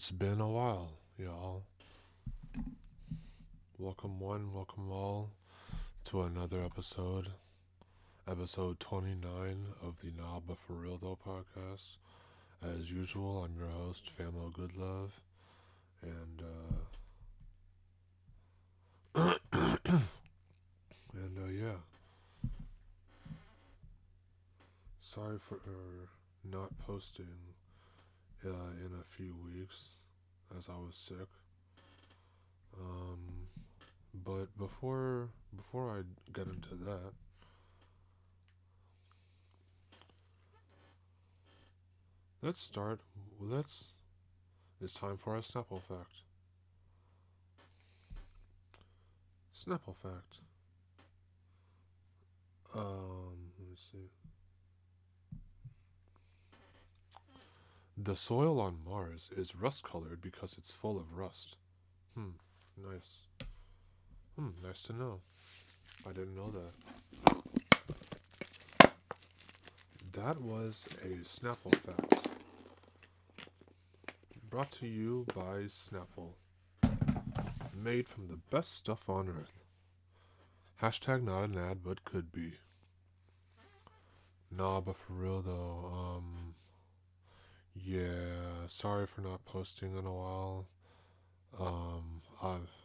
It's been a while, y'all. Welcome one, welcome all to another episode 29 of the Nah But For Real Though podcast. As usual, I'm your host, Famo Goodlove, and yeah, sorry for not posting in a few weeks as I was sick. Um, but before I get into that, let's start. Let's. It's time for a Snapple fact. Snapple fact. Let me see. The soil on Mars is rust colored because it's full of rust. Nice. Nice to know. I didn't know that. That was a Snapple fact. Brought to you by Snapple. Made from the best stuff on earth. Hashtag not an ad, but could be. Nah, but for real though, yeah, sorry for not posting in a while.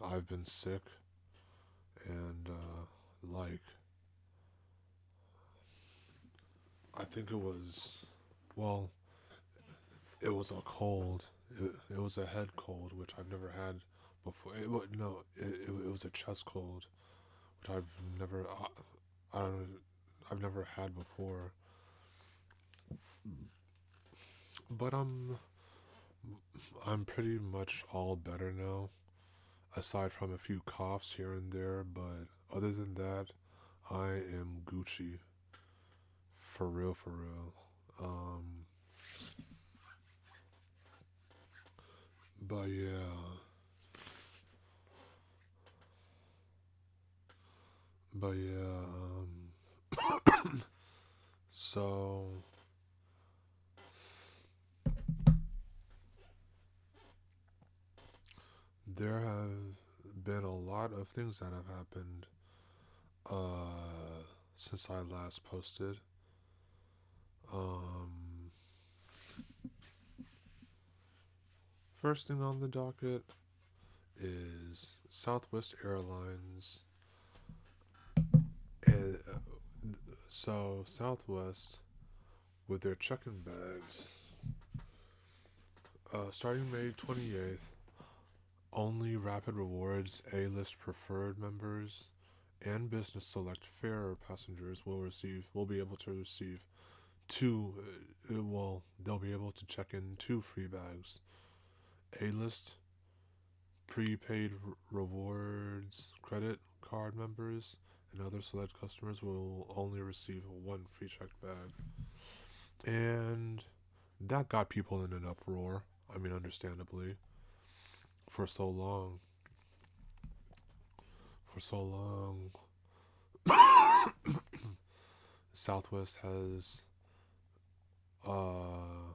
I've been sick, and like I think well, it was a cold. It was a head cold, which I've never had before. It was a chest cold, which I don't know, I've never had before. But I'm pretty much all better now, aside from a few coughs here and there. But other than that, I am Gucci. For real, for real. Um, but yeah, but yeah. So there have been a lot of things that have happened since I last posted. Um, First thing on the docket is Southwest Airlines. And so Southwest, with their check-in bags, starting May 28th, only Rapid Rewards A-list preferred members and Business Select fare passengers will be able to receive they'll be able to check in 2 free bags. A-list prepaid rewards credit card members and other select customers will only receive 1 free checked bag. And that got people in an uproar. I mean, understandably. For so long. Southwest uh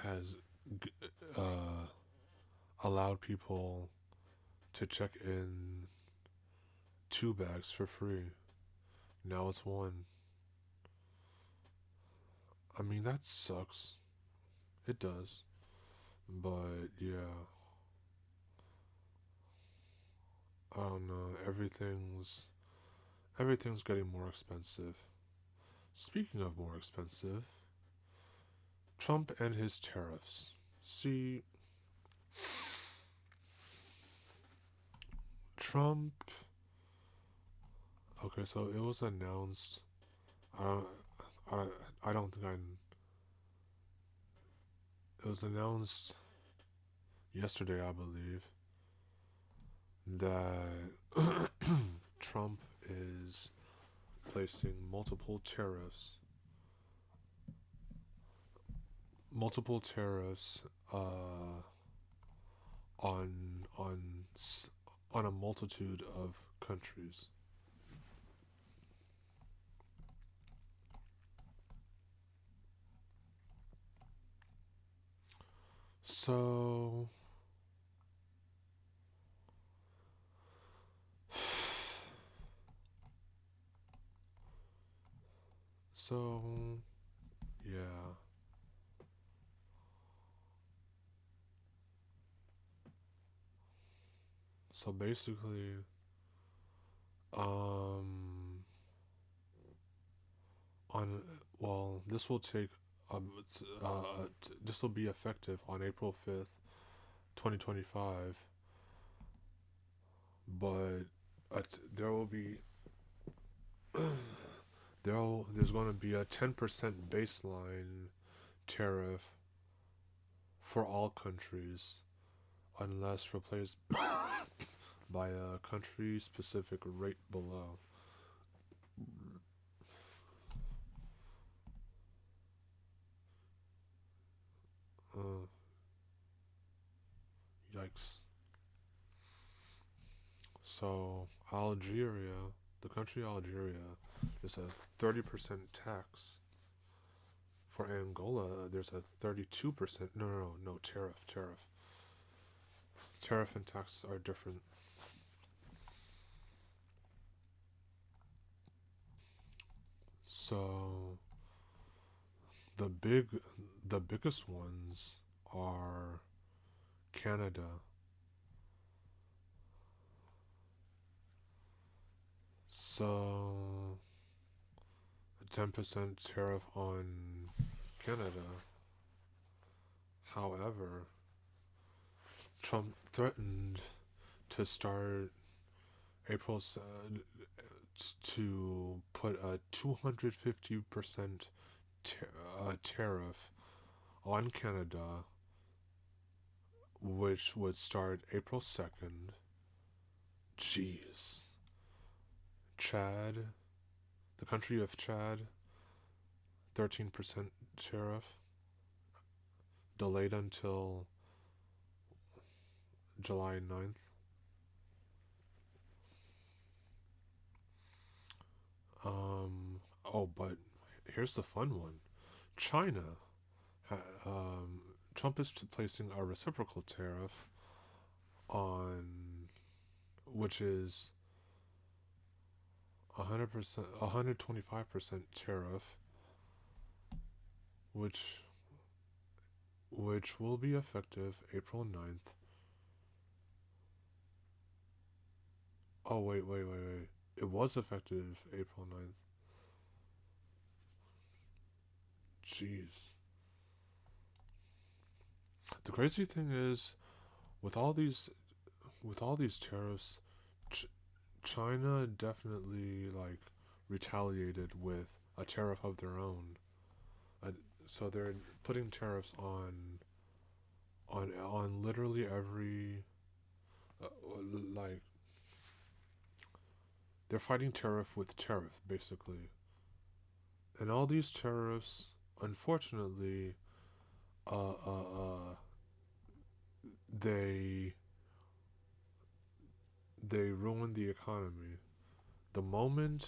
has uh allowed people to check in 2 bags for free. Now it's 1. I mean, that sucks. It does. But yeah, I don't know. Everything's getting more expensive. Speaking of more expensive, Trump and his tariffs. See, Trump. Okay, so it was announced. I don't. I don't think I. It was announced yesterday, I believe, that Trump is placing multiple tariffs, on on a multitude of countries. So, so yeah. So basically, um, on this will take this will be effective on April 5th, 2025. But there will be there's going to be a 10% baseline tariff for all countries unless replaced by a country specific rate below. Uh, Yikes. So, the country Algeria, there's a 30% tax. For Angola, there's a 32%. No, tariff. Tariff and tax are different. So, the biggest ones are Canada. So, a 10% tariff on Canada. However, Trump threatened to start April to put a 250% tariff on Canada, which would start April 2nd. Jeez. Chad, the country of Chad, 13% tariff, delayed until July 9th. But here's the fun one. China, Trump is placing a reciprocal tariff on, which is 100%, 125% tariff, which will be effective April 9th. Oh, wait. It was effective April 9th. Jeez. The crazy thing is, with all these tariffs, Ch- China definitely like retaliated with a tariff of their own. Uh, so they're putting tariffs on literally every uh, like they're fighting tariff with tariff basically. And all these tariffs, unfortunately, uh, uh, uh, they ruin the economy. The moment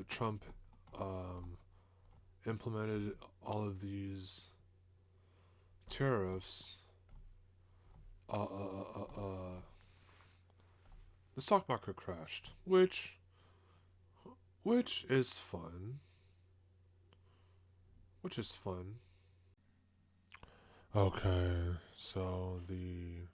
Trump um, implemented all of these tariffs, uh, uh, uh, uh, the stock market crashed, which is fun. Which is fun. Okay, so the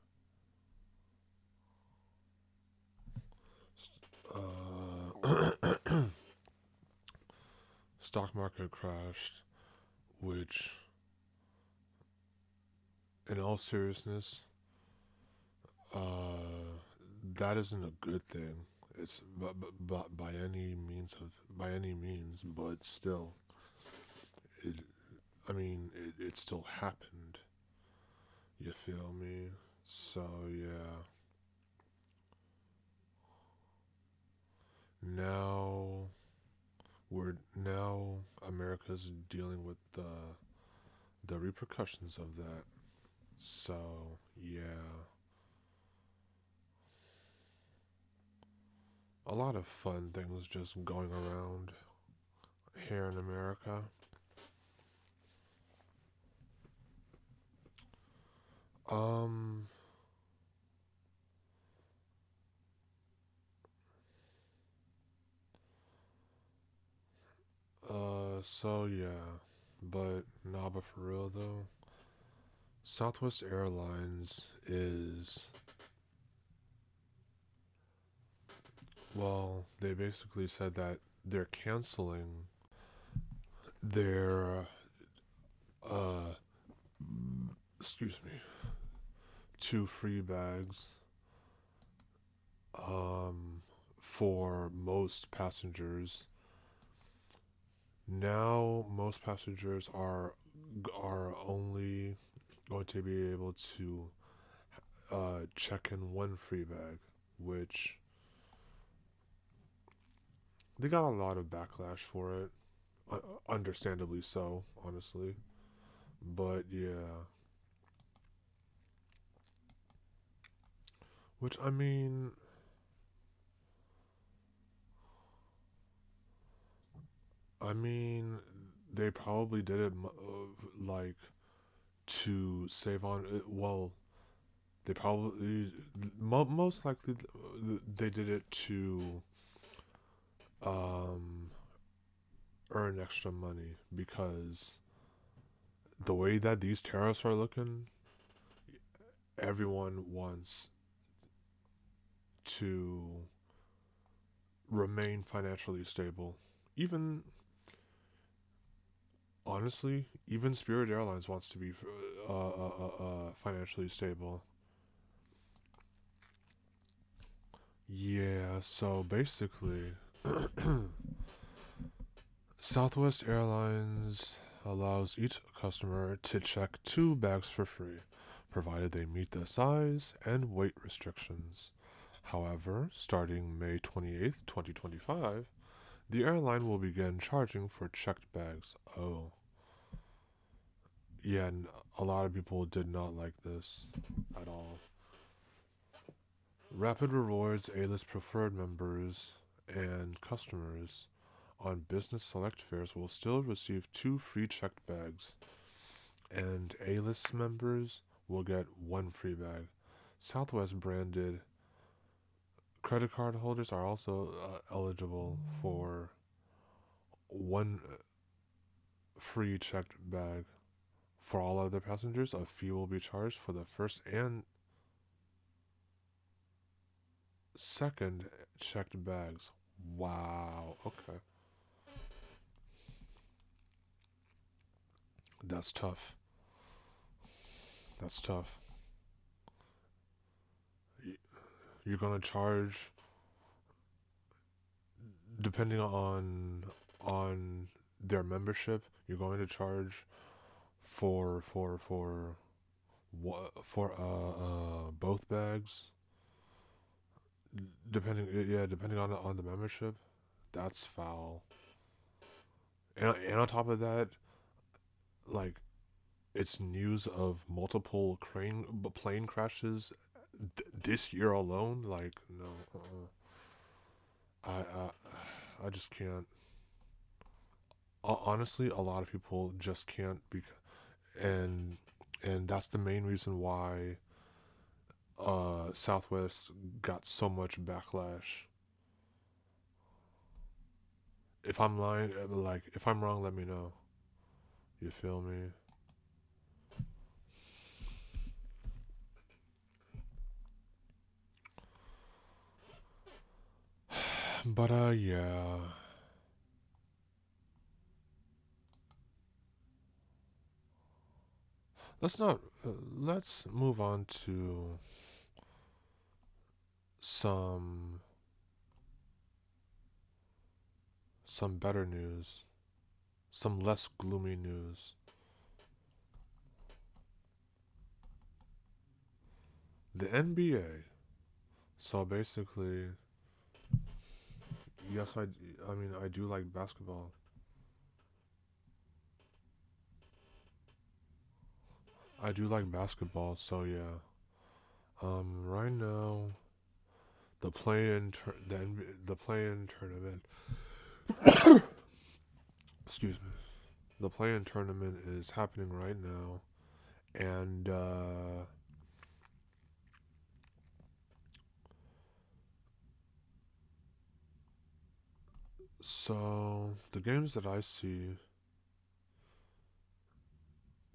stock market crashed, which, in all seriousness, that isn't a good thing. It's by any means, but still, it. I mean, it still happened. You feel me? So yeah. Now now America's dealing with the repercussions of that. So yeah, a lot of fun things just going around. here in America. Um. So yeah, but nah, but for real though, Southwest Airlines is, well, they basically said that they're canceling their uh excuse me, two free bags um for most passengers. Now most passengers are only going to be able to check in one free bag, which they got a lot of backlash for it. Understandably so, honestly. But yeah, which I mean, they probably did it like to save on. Well, they probably most likely they did it to um, earn extra money because the way that these tariffs are looking, everyone wants to remain financially stable. Even honestly, even Spirit Airlines wants to be financially stable. Yeah, so basically, Southwest Airlines allows each customer to check two bags for free, provided they meet the size and weight restrictions. However, starting May 28th, 2025, the airline will begin charging for checked bags. Oh, yeah, a lot of people did not like this at all. Rapid Rewards A-list preferred members and customers on business select fares will still receive two free checked bags, and A-list members will get one free bag. Southwest branded credit card holders are also eligible for one free checked bag. For all other passengers, a fee will be charged for the first and second checked bags. Wow. Okay. That's tough. That's tough. You're gonna charge depending on their membership. You're going to charge for what for both bags. Depending on the membership. That's foul. And on top of that, like it's news of multiple plane crashes this year alone. Like no, I just can't. Honestly, a lot of people just can't and and that's the main reason why Southwest got so much backlash. If I'm lying, like if I'm wrong, let me know. You feel me? But yeah. Let's not. Let's move on to some some better news, some less gloomy news. The NBA. So basically, yes, I mean, I do like basketball. I do like basketball. So yeah. Right now, the play-in tournament excuse me. The play-in tournament is happening right now, and so the games that I see,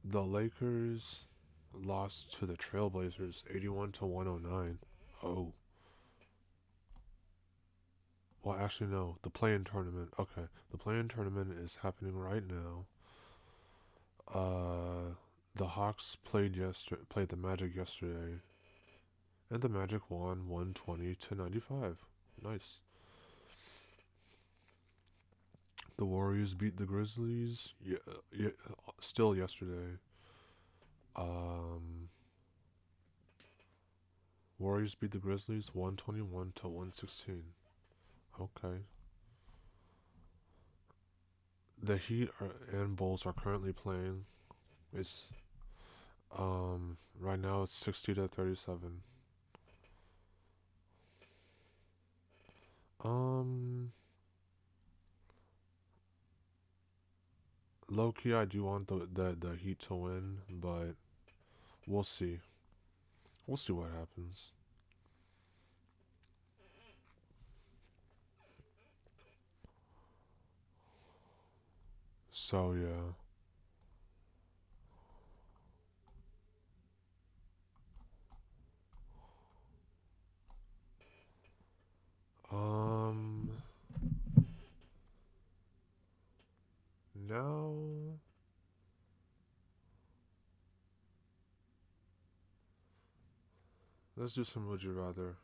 the Lakers lost to the Trailblazers 81-109. Oh. Well, actually, no. The play-in tournament. Okay, the play-in tournament is happening right now. The Hawks played the Magic yesterday, and the Magic won 120-95. Nice. The Warriors beat the Grizzlies. Yeah, still yesterday. Um, Warriors beat the Grizzlies 121-116. Okay. The Heat and Bulls are currently playing. It's right now it's 60-37. Um, Low key, I do want the Heat to win, but we'll see. We'll see what happens. So yeah. Um, now let's do some would you rather.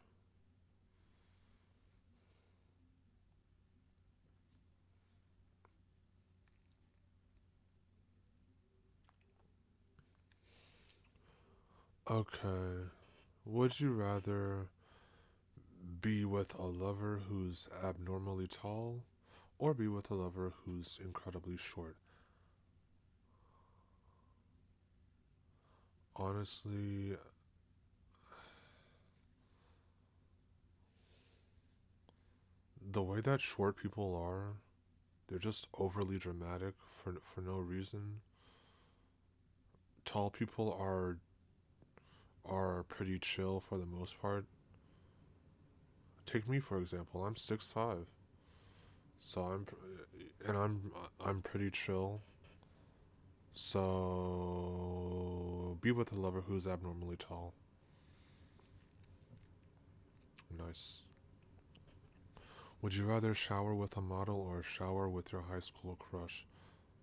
Okay. Would you rather be with a lover who's abnormally tall or be with a lover who's incredibly short? Honestly, the way that short people are, they're just overly dramatic for no reason. Tall people are pretty chill for the most part. Take me for example. I'm 6'5", so I'm pretty chill. So be with a lover who's abnormally tall. Nice. Would you rather shower with a model or shower with your high school crush?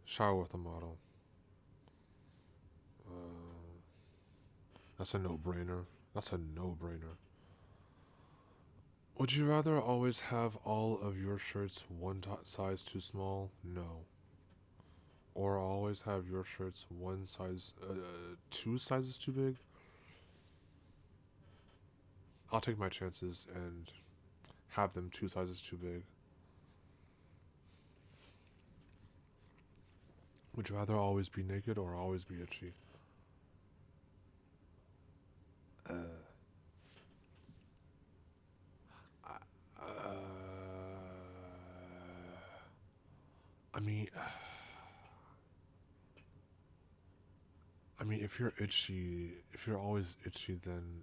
Shower with a model. Uh, that's a no-brainer. That's a no-brainer. Would you rather always have all of your shirts one size too small? No. Or always have your shirts two sizes too big? I'll take my chances and have them two sizes too big. Would you rather always be naked or always be itchy? Uh, I mean, if you're itchy, if you're always itchy, then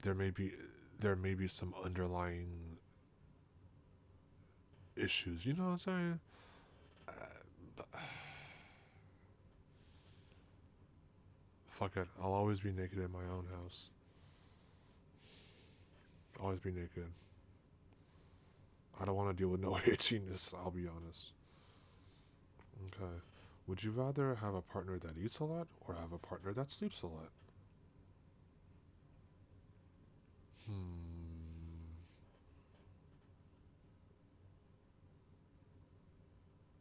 there may be there may be some underlying issues. You know what I'm saying? But fuck it. I'll always be naked in my own house. Always be naked. I don't want to deal with no itchiness. I'll be honest. Okay. Would you rather have a partner that eats a lot or have a partner that sleeps a lot? Hmm.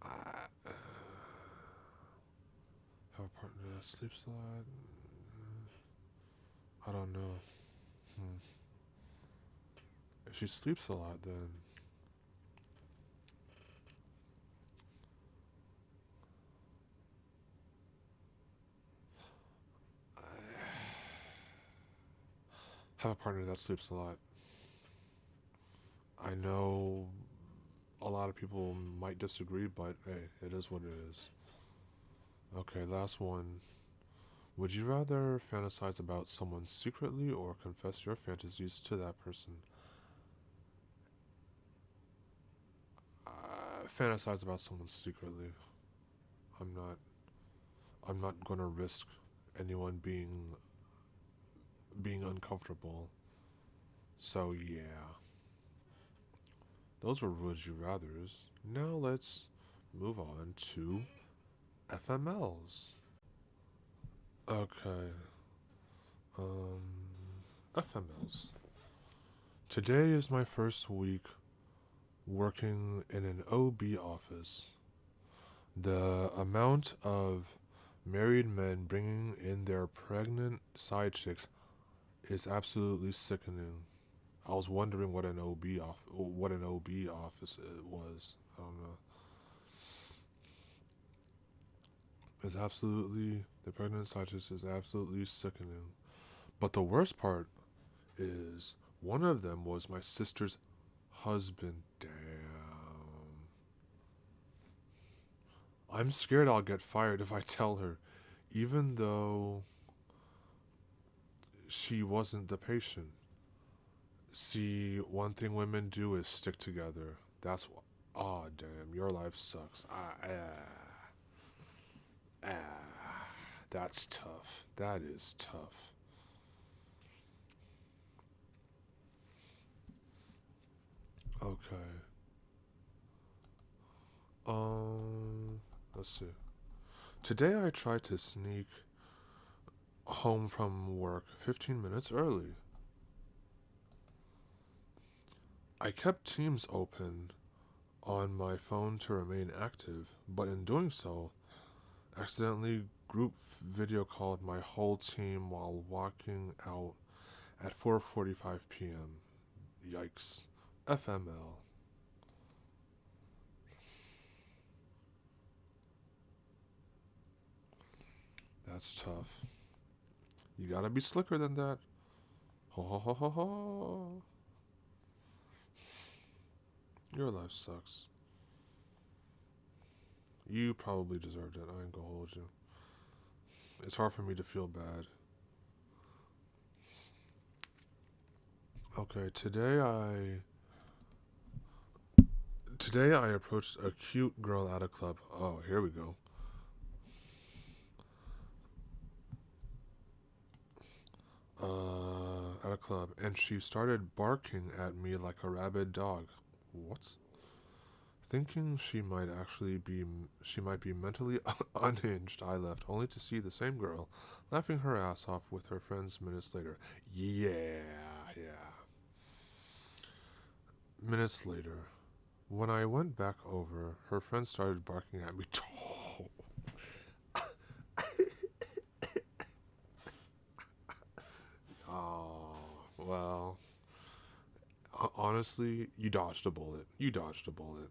I have a partner that sleeps a lot. I don't know. Hmm. If she sleeps a lot, then have a partner that sleeps a lot. I know a lot of people might disagree, but hey, it is what it is. Okay, last one. Would you rather fantasize about someone secretly or confess your fantasies to that person? Fantasize about someone secretly. I'm not. I'm not gonna risk anyone being uncomfortable. So yeah, those were would you rather's. Now let's move on to FMLs. Okay. Um, FMLs. Today is my first week working in an OB office. The amount of married men bringing in their pregnant side chicks is absolutely sickening. I was wondering what an OB office it was. I don't know. It's absolutely the pregnant side chicks is absolutely sickening. But the worst part is one of them was my sister's husband. Damn. I'm scared I'll get fired if I tell her, even though she wasn't the patient. See, one thing women do is stick together. That's what. Oh, damn, your life sucks. That's tough. That is tough. Okay. Let's see. Today I tried to sneak home from work 15 minutes early. I kept Teams open on my phone to remain active, but in doing so, accidentally group video called my whole team while walking out at 4:45 p.m. Yikes. FML. That's tough. You gotta be slicker than that. Ho ho ho ho ho. Your life sucks. You probably deserved it. I ain't gonna hold you. It's hard for me to feel bad. Okay, today I approached a cute girl at a club. Oh, here we go. At a club, and she started barking at me like a rabid dog. What? Thinking she might be mentally unhinged, I left, only to see the same girl laughing her ass off with her friends minutes later. Yeah, yeah. Minutes later, when I went back over, her friends started barking at me. Oh, well, honestly, you dodged a bullet. You dodged a bullet.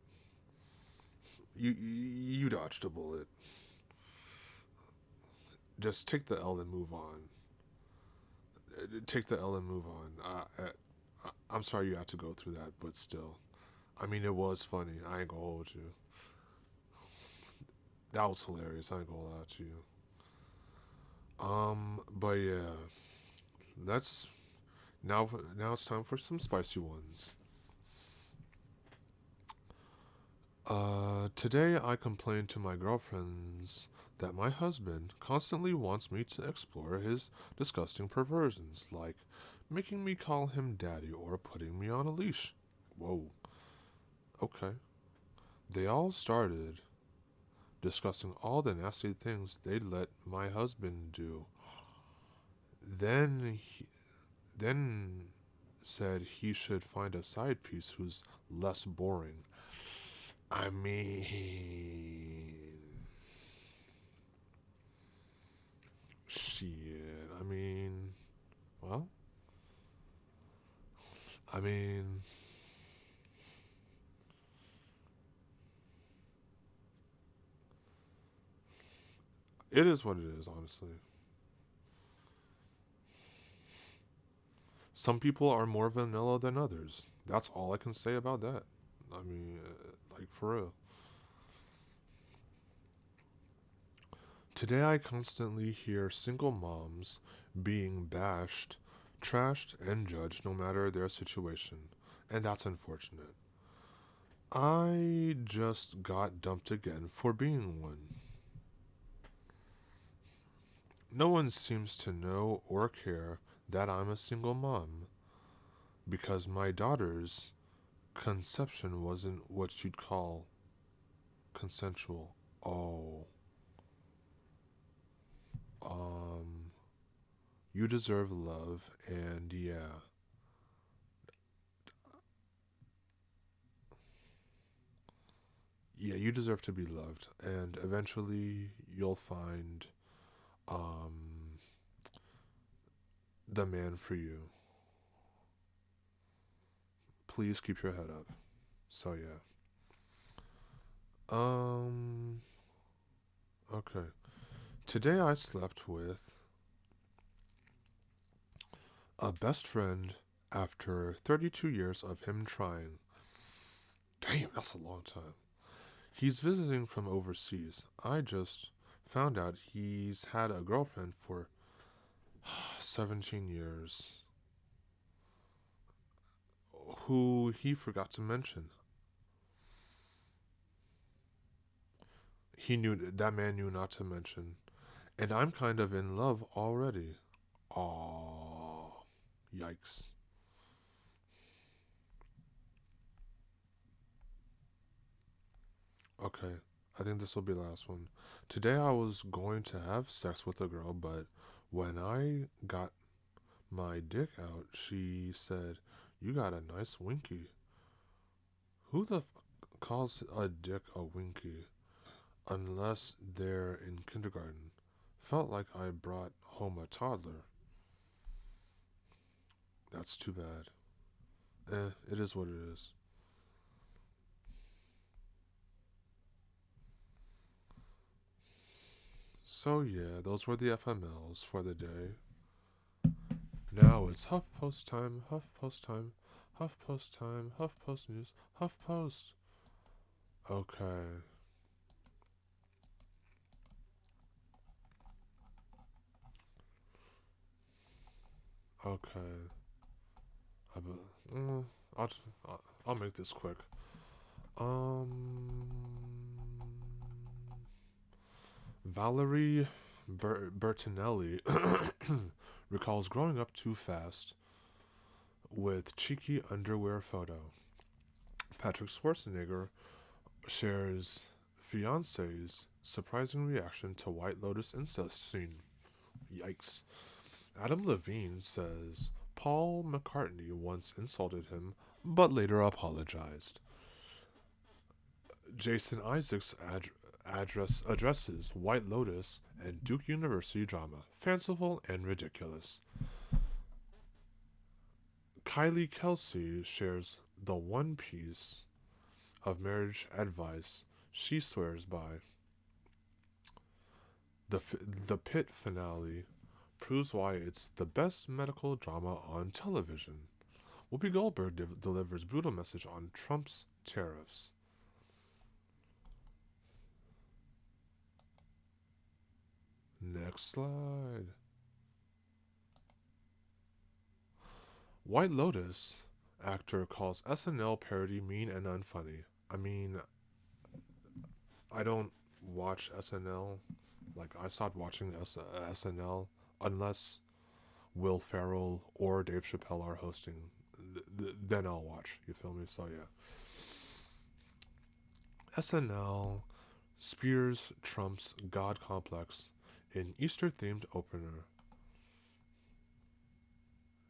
You dodged a bullet. Just take the L and move on. Take the L and move on. I'm sorry you had to go through that, but still. I mean, it was funny. I ain't gonna hold you. That was hilarious. I ain't gonna lie to you. But yeah, let's now. Now it's time for some spicy ones. Today I complained to my girlfriends that my husband constantly wants me to explore his disgusting perversions, like making me call him daddy or putting me on a leash. Whoa. Okay. They all started discussing all the nasty things they'd let my husband do. Then then said he should find a side piece who's less boring. I mean, shit. Well, I mean, it is what it is, honestly. Some people are more vanilla than others. That's all I can say about that. I mean, like for real. Today I constantly hear single moms being bashed, trashed, and judged no matter their situation, and that's unfortunate. I just got dumped again for being one. No one seems to know or care that I'm a single mom because my daughter's conception wasn't what you'd call consensual. Oh, um, you deserve love, and yeah. Yeah, you deserve to be loved, and eventually you'll find um, the man for you. Please keep your head up. So yeah. Um. Okay. Today I slept with a best friend after 32 years of him trying. Damn, that's a long time. He's visiting from overseas. I just found out he's had a girlfriend for 17 years, who he forgot to mention. He knew that man knew not to mention. And I'm kind of in love already. Aww. Yikes. Okay. I think this will be the last one. Today I was going to have sex with a girl, but when I got my dick out, she said, "You got a nice winky." Who the calls a dick a winky? Unless they're in kindergarten. Felt like I brought home a toddler. That's too bad. It is what it is. So yeah, those were the FMLs for the day. Now it's HuffPost time, HuffPost time, HuffPost time, HuffPost news, HuffPost. Okay, okay. I be, mm, I'll, I'll make this quick. Um, Valerie Bertinelli recalls growing up too fast with cheeky underwear photo. Patrick Schwarzenegger shares fiance's surprising reaction to White Lotus incest scene. Yikes. Adam Levine says Paul McCartney once insulted him, but later apologized. Jason Isaacs addresses White Lotus and Duke University drama, fanciful and ridiculous. Kylie Kelsey shares the one piece of marriage advice she swears by. The Pit finale proves why it's the best medical drama on television. Whoopi Goldberg delivers brutal message on Trump's tariffs. Next slide. White Lotus actor calls SNL parody mean and unfunny. I mean, I don't watch SNL. Like, I stopped watching SNL unless Will Ferrell or Dave Chappelle are hosting. Then I'll watch. You feel me? So, yeah. SNL spears Trump's God complex in Easter themed opener.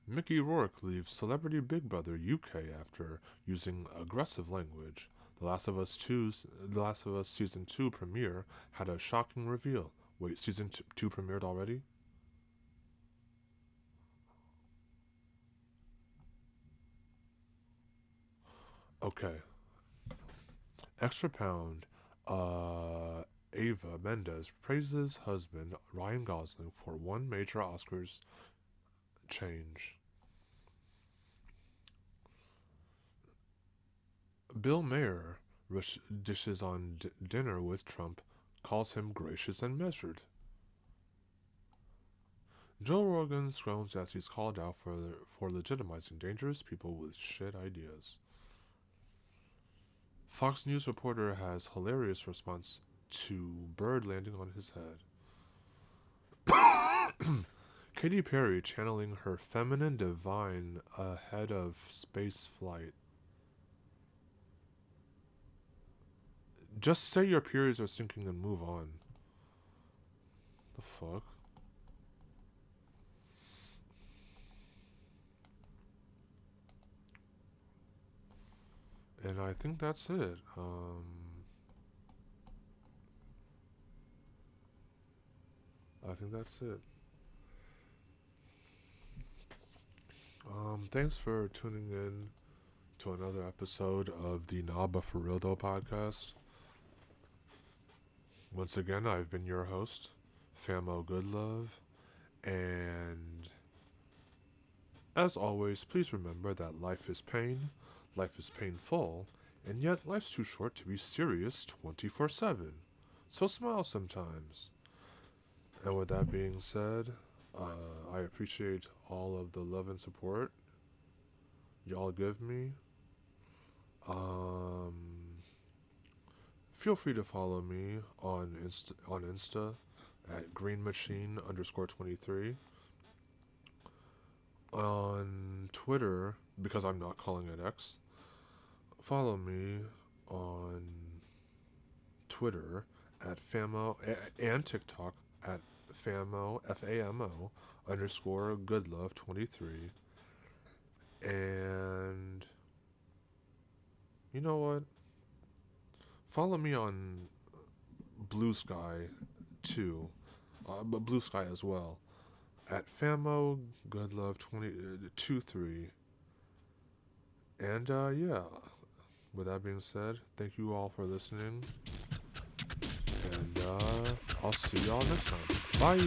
Mickey Rourke leaves Celebrity Big Brother UK after using aggressive language. The Last of Us season 2 premiere had a shocking reveal. Wait, season 2 premiered already? Okay. Extra Pound. Ava Mendes praises husband Ryan Gosling for one major Oscars change. Bill Mayer dishes on dinner with Trump, calls him gracious and measured. Joe Rogan groans as he's called out for legitimizing dangerous people with shit ideas. Fox News reporter has hilarious response to bird landing on his head. Katy Perry channeling her feminine divine ahead of space flight. Just say your periods are sinking and move on. The fuck? And I think that's it. I think that's it. Thanks for tuning in to another episode of the Naba For Real Though podcast. Once again, I've been your host, Famo Goodlove, and as always, please remember that life is pain, life is painful, and yet life's too short to be serious 24/7. So smile sometimes. And with that being said, I appreciate all of the love and support y'all give me. Feel free to follow me on Insta at greenmachine_23. On Twitter, because I'm not calling it X, follow me on Twitter at Famo and TikTok at Famo FAMO_Goodlove23. And you know what? Follow me on Blue Sky too, but Blue Sky as well, at Famo Goodlove23. And yeah, with that being said, thank you all for listening, and I'll see y'all next time. Bye.